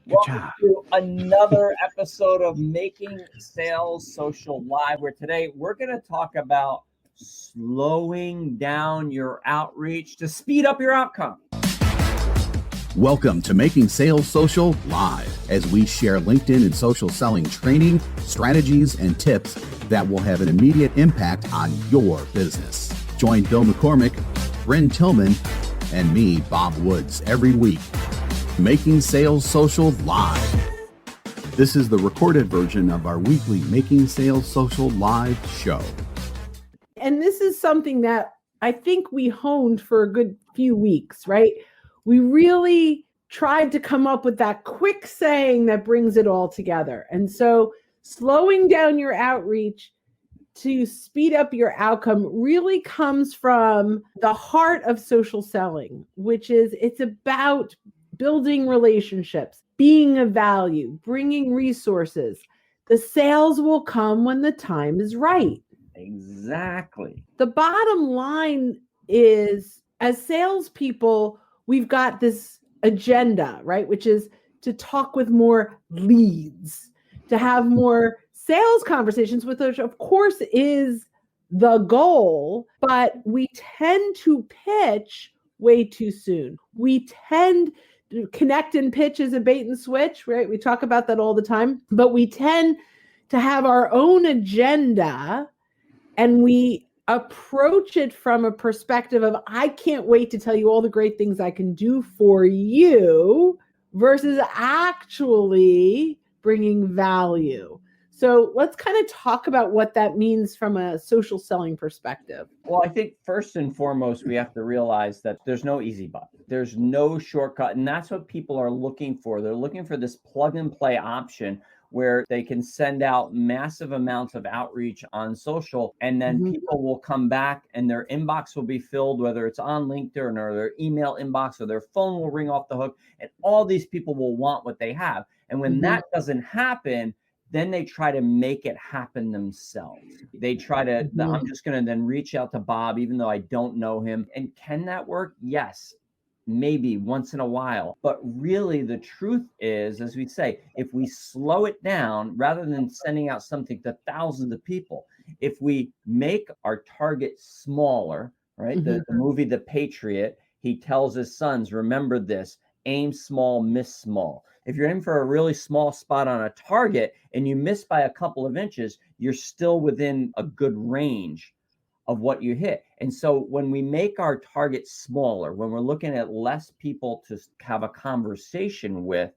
Good Welcome job. to another episode of Making Sales Social Live, where today we're going to talk about slowing down your outreach to speed up your outcome. Welcome to Making Sales Social Live, as we share LinkedIn and social selling training, strategies, and tips that will have an immediate impact on your business. Join Bill McCormick, Bryn Tillman, and me, Bob Woods, every week. Making Sales Social Live. This is the recorded version of our weekly Making Sales Social Live show. And this is something that I think we honed for a good few weeks, right? We really tried to come up with that quick saying that brings it all together. And so slowing down your outreach to speed up your outcome really comes from the heart of social selling, which is it's about building relationships, being of value, bringing resources. The sales will come when the time is right. Exactly. The bottom line is, as salespeople, we've got this agenda, right? Which is to talk with more leads, to have more sales conversations, with which of course is the goal, but we tend to pitch way too soon. We tend to connect and pitch as a bait and switch, right? We talk about that all the time, but we tend to have our own agenda and we approach it from a perspective of, I can't wait to tell you all the great things I can do for you, versus actually bringing value. So let's kind of talk about what that means from a social selling perspective. Well, I think first and foremost, we have to realize that there's no easy button. There's no shortcut. And that's what people are looking for. They're looking for this plug and play option where they can send out massive amounts of outreach on social, and then people will come back and their inbox will be filled, whether it's on LinkedIn or their email inbox or their phone will ring off the hook, and all these people will want what they have. And when that doesn't happen, then they try to make it happen themselves. They try to, I'm just going to then reach out to Bob, even though I don't know him. And can that work? Yes. Maybe once in a while. But really the truth is, as we say, if we slow it down, rather than sending out something to thousands of people, if we make our target smaller, right? The movie, The Patriot, he tells his sons, remember this, aim small, miss small. If you're aiming for a really small spot on a target and you miss by a couple of inches, you're still within a good range of what you hit. And so when we make our target smaller, when we're looking at less people to have a conversation with,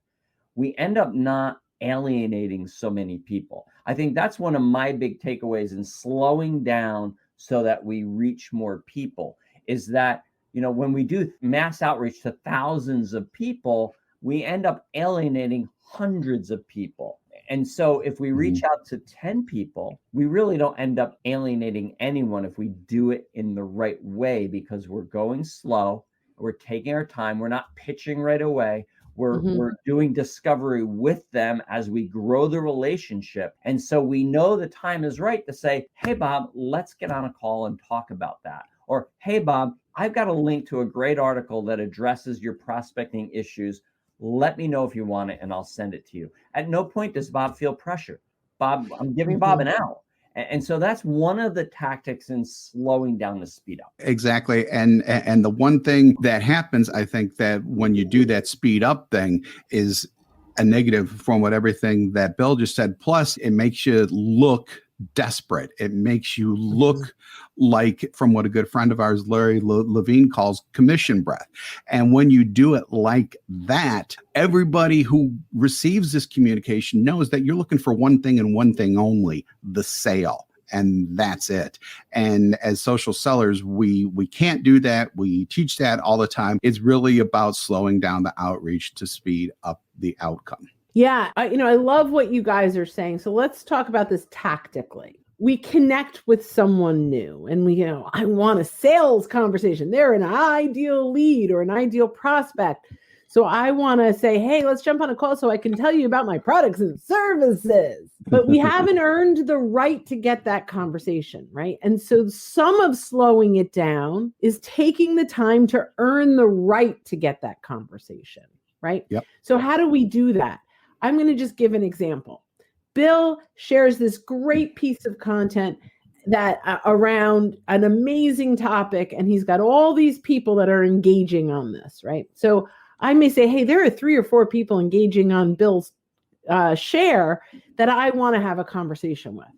we end up not alienating so many people. I think that's one of my big takeaways in slowing down so that we reach more people, is that, you know, when we do mass outreach to thousands of people, we end up alienating hundreds of people. And so if we reach out to 10 people, we really don't end up alienating anyone if we do it in the right way, because we're going slow, we're taking our time, we're not pitching right away. We're doing discovery with them as we grow the relationship. And so we know the time is right to say, hey, Bob, let's get on a call and talk about that. Or, hey, Bob, I've got a link to a great article that addresses your prospecting issues. Let me know if you want it and I'll send it to you. At no point does Bob feel pressure. Bob, I'm giving Bob an out. And so that's one of the tactics in slowing down the speed up. Exactly. And the one thing that happens, I think, that when you do that speed up thing is a negative from what everything that Bill just said. Plus, it makes you look desperate. It makes you look like, from what a good friend of ours, Larry Levine, calls commission breath. And when you do it like that, everybody who receives this communication knows that you're looking for one thing and one thing only, the sale. And that's it. And as social sellers, we can't do that. We teach that all the time. It's really about slowing down the outreach to speed up the outcome. Yeah, I love what you guys are saying. So let's talk about this tactically. We connect with someone new and I want a sales conversation. They're an ideal lead or an ideal prospect. So I want to say, hey, let's jump on a call so I can tell you about my products and services. But we haven't earned the right to get that conversation, right? And so some of slowing it down is taking the time to earn the right to get that conversation. right? Yep. So how do we do that? I'm going to just give an example. Bill shares this great piece of content that around an amazing topic, and he's got all these people that are engaging on this, right? So I may say, hey, there are 3 or 4 people engaging on Bill's share that I want to have a conversation with,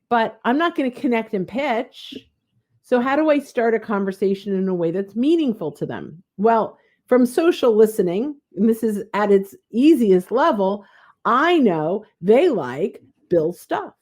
but I'm not going to connect and pitch. So how do I start a conversation in a way that's meaningful to them? Well, from social listening, and this is at its easiest level, I know they like Bill's stuff.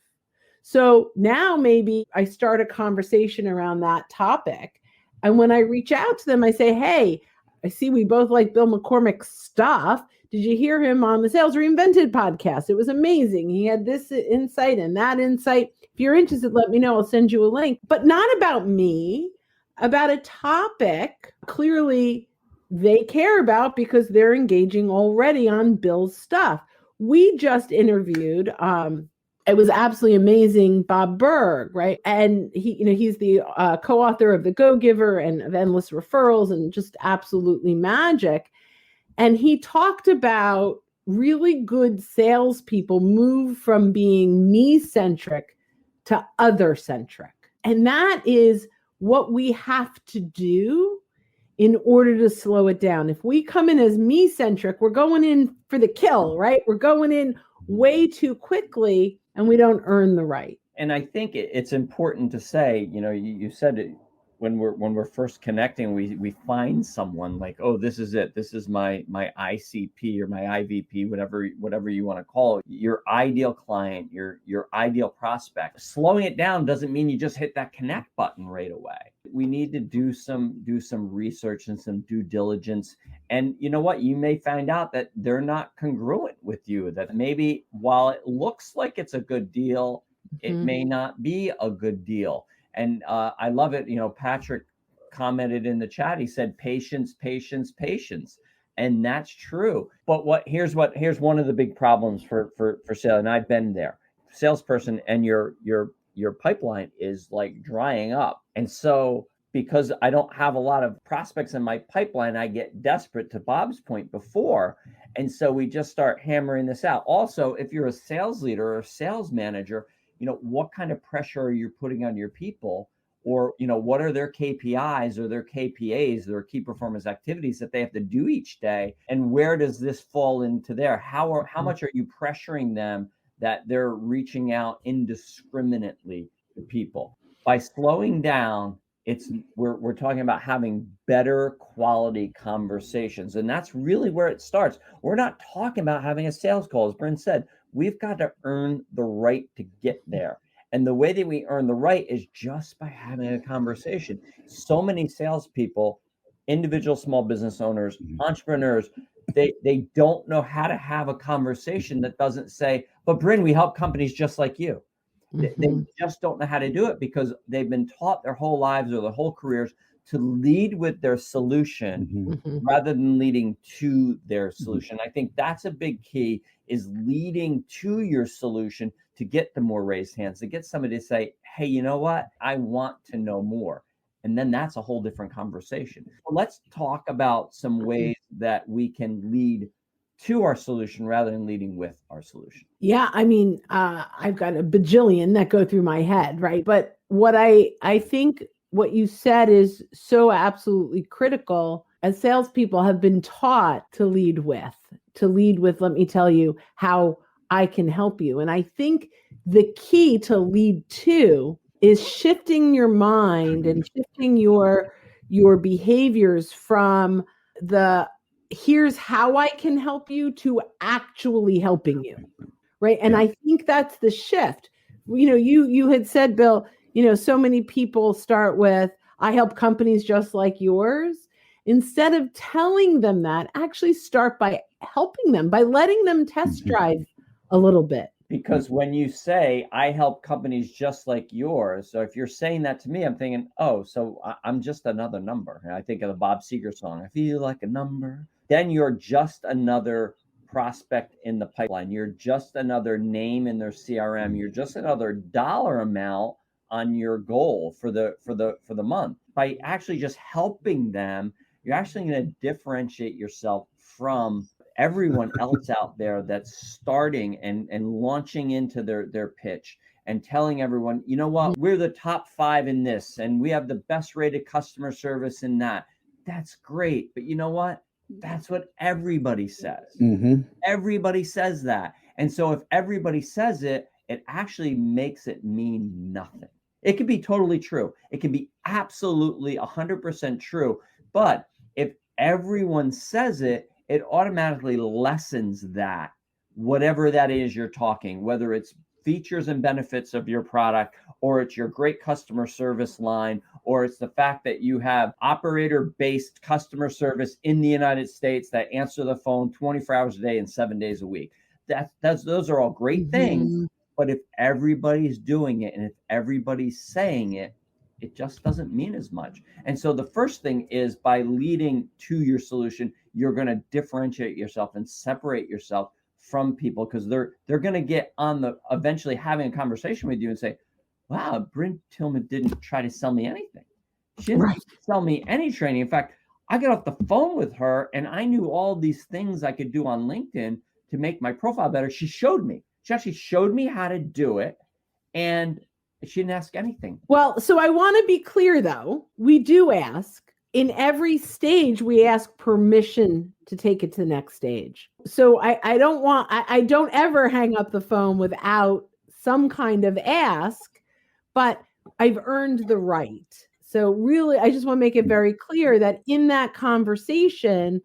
So now maybe I start a conversation around that topic. And when I reach out to them, I say, hey, I see we both like Bill McCormick's stuff. Did you hear him on the Sales Reinvented podcast? It was amazing. He had this insight and that insight. If you're interested, let me know. I'll send you a link. But not about me, about a topic clearly they care about because they're engaging already on Bill's stuff. We just interviewed, it was absolutely amazing, Bob Burg, right? And he's the co-author of The Go-Giver and of Endless Referrals, and just absolutely magic. And he talked about really good salespeople move from being me-centric to other-centric. And that is what we have to do in order to slow it down. If we come in as me-centric, we're going in for the kill, right? We're going in way too quickly, and we don't earn the right. And I think it's important to say, you said it when we're first connecting, we find someone like, oh, this is it. This is my ICP or my IVP, whatever you want to call it, your ideal client, your ideal prospect. Slowing it down doesn't mean you just hit that connect button right away. We need to do some research and some due diligence. And you know what? You may find out that they're not congruent with you, that maybe while it looks like it's a good deal, it may not be a good deal. And I love it. Patrick commented in the chat. He said, patience, patience, patience. And that's true. But here's one of the big problems for sale. And I've been there. Salesperson, and your pipeline is like drying up. And so because I don't have a lot of prospects in my pipeline, I get desperate, to Bob's point before. And so we just start hammering this out. Also, if you're a sales leader or a sales manager, what kind of pressure are you putting on your people? Or, what are their KPIs or their KPAs, their key performance activities that they have to do each day? And where does this fall into there? How much are you pressuring them that they're reaching out indiscriminately to people? By slowing down, we're talking about having better quality conversations. And that's really where it starts. We're not talking about having a sales call. As Bryn said, we've got to earn the right to get there. And the way that we earn the right is just by having a conversation. So many salespeople, individual small business owners, entrepreneurs, they don't know how to have a conversation that doesn't say, but Bryn, we help companies just like you. They just don't know how to do it because they've been taught their whole lives or their whole careers to lead with their solution rather than leading to their solution. I think that's a big key, is leading to your solution to get the more raised hands, to get somebody to say, hey, you know what? I want to know more. And then that's a whole different conversation. So let's talk about some ways that we can lead to our solution rather than leading with our solution. Yeah, I mean, I've got a bajillion that go through my head, right? But what I think what you said is so absolutely critical. As salespeople have been taught to lead with, let me tell you how I can help you. And I think the key to lead to is shifting your mind and shifting your behaviors from the here's how I can help you to actually helping you, right? And I think that's the shift. You had said, Bill, so many people start with, I help companies just like yours. Instead of telling them that, actually start by helping them, by letting them test drive a little bit. Because when you say, I help companies just like yours, so if you're saying that to me, I'm thinking, oh, so I'm just another number. And I think of the Bob Seger song, I feel like a number. Then you're just another prospect in the pipeline. You're just another name in their CRM. You're just another dollar amount on your goal for the month. By actually just helping them, you're actually going to differentiate yourself from everyone else out there that's starting and launching into their pitch and telling everyone, you know what, we're the top 5 in this, and we have the best rated customer service in that. That's great. But you know what? That's what everybody says. Everybody says that. And so if everybody says it, it actually makes it mean nothing. It could be totally true. It can be absolutely 100% true. But if everyone says it, it automatically lessens that, whatever that is you're talking, whether it's features and benefits of your product, or it's your great customer service line, or it's the fact that you have operator-based customer service in the United States that answer the phone 24 hours a day and 7 days a week. Those are all great things. But if everybody's doing it and if everybody's saying it, it just doesn't mean as much. And so the first thing is, by leading to your solution, you're going to differentiate yourself and separate yourself from people, because they're going to get on the eventually having a conversation with you and say, wow, Bryn Tillman didn't try to sell me anything. She didn't sell me any training. In fact, I got off the phone with her and I knew all these things I could do on LinkedIn to make my profile better. She showed me. She actually showed me how to do it, and she didn't ask anything. Well, so I want to be clear, though. We do ask. In every stage, we ask permission to take it to the next stage. So I don't ever hang up the phone without some kind of ask, but I've earned the right. So really, I just want to make it very clear that in that conversation,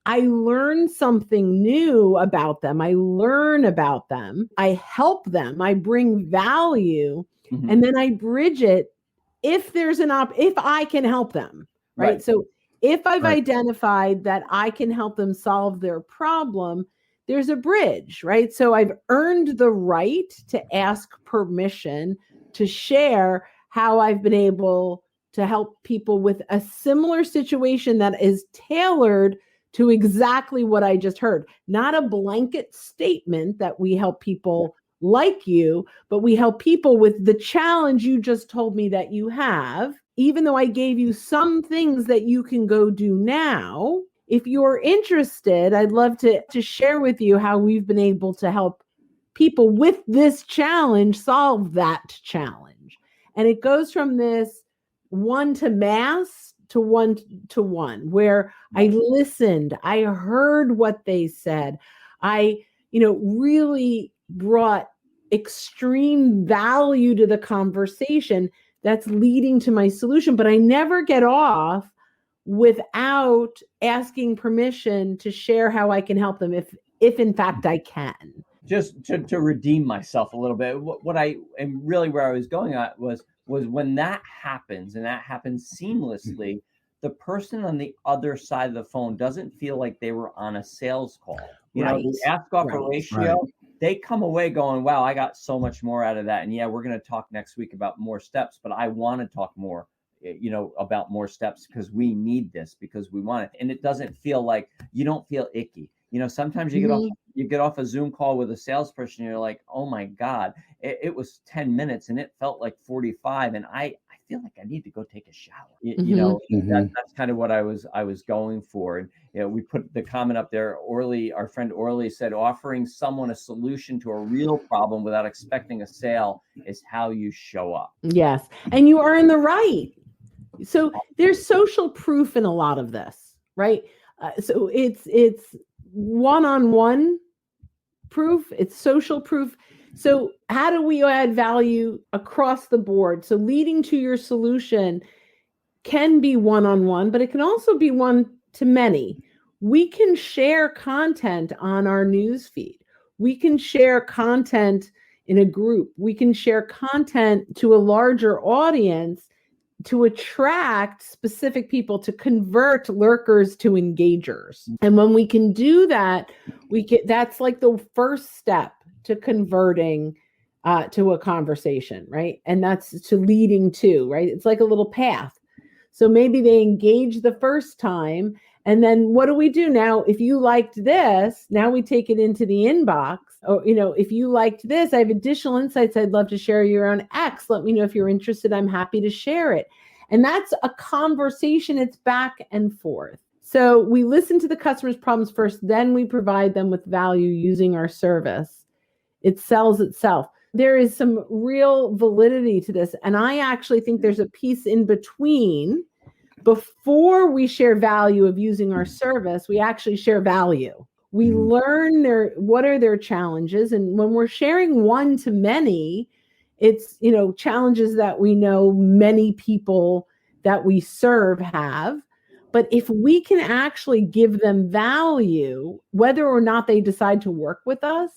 I learn something new about them. I learn about them. I help them. I bring value, and then I bridge it if there's if I can help them, right? So if I've identified that I can help them solve their problem, there's a bridge, right? So I've earned the right to ask permission to share how I've been able to help people with a similar situation that is tailored to exactly what I just heard. Not a blanket statement that we help people like you, but we help people with the challenge you just told me that you have, even though I gave you some things that you can go do now. If you're interested, I'd love to share with you how we've been able to help people with this challenge solve that challenge. And it goes from this one to mass to one to one, where I listened, I heard what they said. I, really brought extreme value to the conversation that's leading to my solution, but I never get off without asking permission to share how I can help them, if in fact I can. Just to redeem myself a little bit, what I and really where I was going at was when that happens, and that happens seamlessly, the person on the other side of the phone doesn't feel like they were on a sales call. The ask offer ratio, they come away going, wow, I got so much more out of that. And yeah, we're going to talk next week about more steps, but I want to talk more, about more steps, because we need this, because we want it. And it doesn't feel like, you don't feel icky. Sometimes you get off a Zoom call with a salesperson, and you're like, oh my God, it was 10 minutes and it felt like 45. And I feel like I need to go take a shower. That's kind of what I was going for. And, we put the comment up there. Orly, our friend Orly, said, offering someone a solution to a real problem without expecting a sale is how you show up. Yes. And you earn the right. So there's social proof in a lot of this, right? So it's one-on-one proof, it's social proof. So how do we add value across the board? So leading to your solution can be one-on-one, but it can also be one-to-many. We can share content on our newsfeed. We can share content in a group. We can share content to a larger audience to attract specific people, to convert lurkers to engagers. And when we can do that, that's like the first step to converting to a conversation, right? And that's to leading to, right? It's like a little path. So maybe they engage the first time, and then what do we do now? If you liked this, now we take it into the inbox. Or, if you liked this, I have additional insights I'd love to share you on X. Let me know if you're interested. I'm happy to share it. And that's a conversation. It's back and forth. So we listen to the customer's problems first, then we provide them with value using our service. It sells itself. There is some real validity to this. And I actually think there's a piece in between. Before we share value of using our service, we actually share value. We learn what are their challenges. And when we're sharing one to many, it's, challenges that we know many people that we serve have. But if we can actually give them value, whether or not they decide to work with us,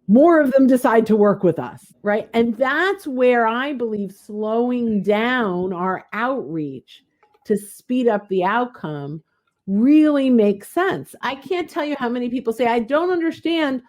more of them decide to work with us, right? And that's where I believe slowing down our outreach to speed up the outcome really makes sense. I can't tell you how many people say, I don't understand.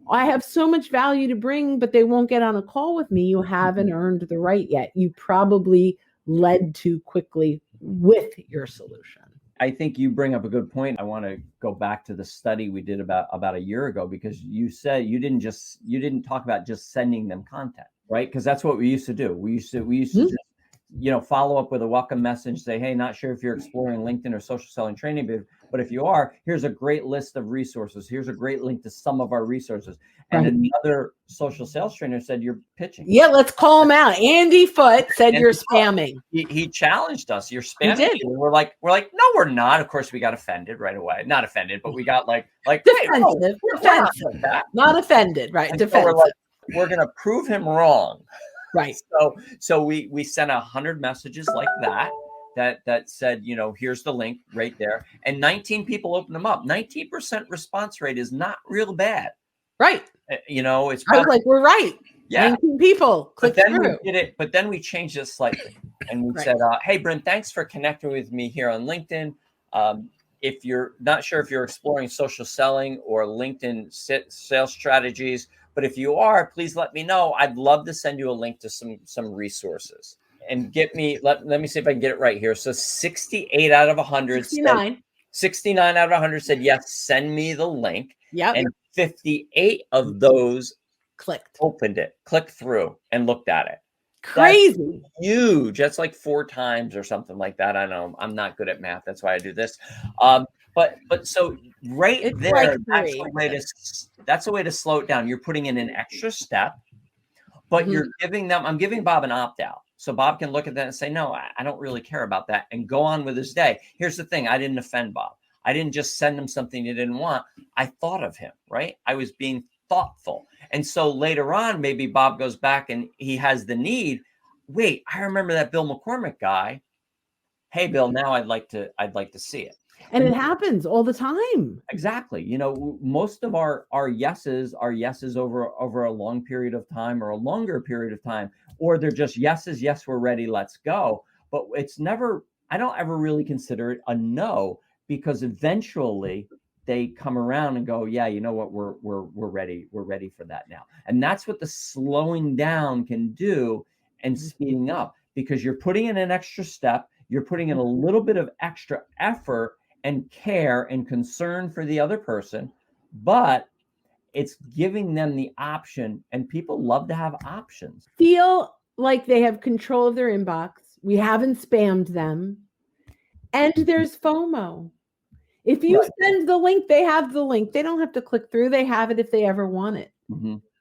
I have so much value to bring, but they won't get on a call with me. You haven't earned the right yet. You probably led too quickly with your solution. I think you bring up a good point. I want to go back to the study we did about a year ago, because you said you didn't talk about just sending them content, right? Because that's what we used to do. We used to just, follow up with a welcome message, say, hey, not sure if you're exploring LinkedIn or social selling training, but if you are, here's a great list of resources. Here's a great link to some of our resources. And another social sales trainer said, you're pitching. Yeah, let's call him out. Andy Foote said you're spamming. He challenged us. You're spamming. We're like, no, we're not. Of course, we got offended right away. Not offended, but we got like defensive. Defensive. Not offended, right? And Defensive. So we're going to prove him wrong. Right. So we sent 100 messages like that said, here's the link right there. And 19 people opened them up. 19% response rate is not real bad. Right. It's probably, I was like, we're right. Yeah. 19 people click through. But then we changed it slightly. And we said, hey, Brent, thanks for connecting with me here on LinkedIn. If you're not sure if you're exploring social selling or LinkedIn sales strategies, but if you are, please let me know. I'd love to send you a link to some resources. And let me see if I can get it right here. So 68 out of 100 69 out of 100 said, yes, send me the link. Yep. And 58 of those clicked through and looked at it. Crazy. That's huge. That's like 4 times or something like that. I know I'm not good at math. That's why I do this. But so it's there, like that's a way to slow it down. You're putting in an extra step, but you're I'm giving Bob an opt-out. So Bob can look at that and say, no, I don't really care about that, and go on with his day. Here's the thing. I didn't offend Bob. I didn't just send him something he didn't want. I thought of him, right? I was being thoughtful. And so later on, maybe Bob goes back and he has the need. Wait, I remember that Bill McCormick guy. Hey, Bill, now I'd like to see it. And it happens all the time. Exactly. Most of our yeses are yeses over a long period of time or a longer period of time, or they're just yeses. Yes, we're ready. Let's go. But I don't ever really consider it a no, because eventually they come around and go, yeah, you know what? We're ready. We're ready for that now. And that's what the slowing down can do and speeding up, because you're putting in an extra step. You're putting in a little bit of extra effort and care and concern for the other person, but it's giving them the option, and people love to have options. Feel like they have control of their inbox. We haven't spammed them. And there's FOMO. If you send the link, they have the link. They don't have to click through. They have it if they ever want it.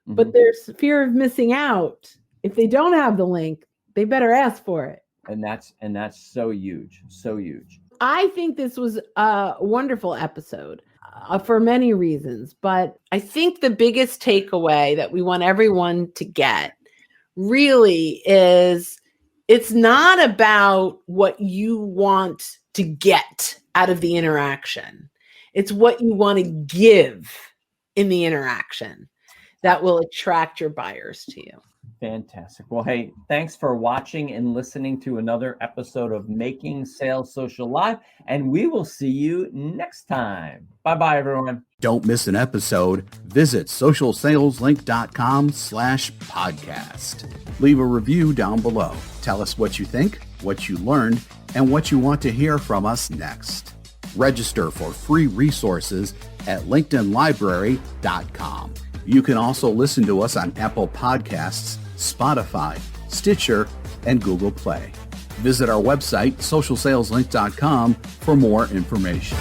But there's fear of missing out. If they don't have the link, they better ask for it. And that's so huge. So huge. I think this was a wonderful episode for many reasons, but I think the biggest takeaway that we want everyone to get really is it's not about what you want to get out of the interaction. It's what you want to give in the interaction that will attract your buyers to you. Fantastic. Well, hey, thanks for watching and listening to another episode of Making Sales Social Live, and we will see you next time. Bye-bye, everyone. Don't miss an episode. Visit socialsaleslink.com/podcast. Leave a review down below. Tell us what you think, what you learned, and what you want to hear from us next. Register for free resources at linkedinlibrary.com. You can also listen to us on Apple Podcasts, Spotify, Stitcher, and Google Play. Visit our website, socialsaleslink.com, for more information.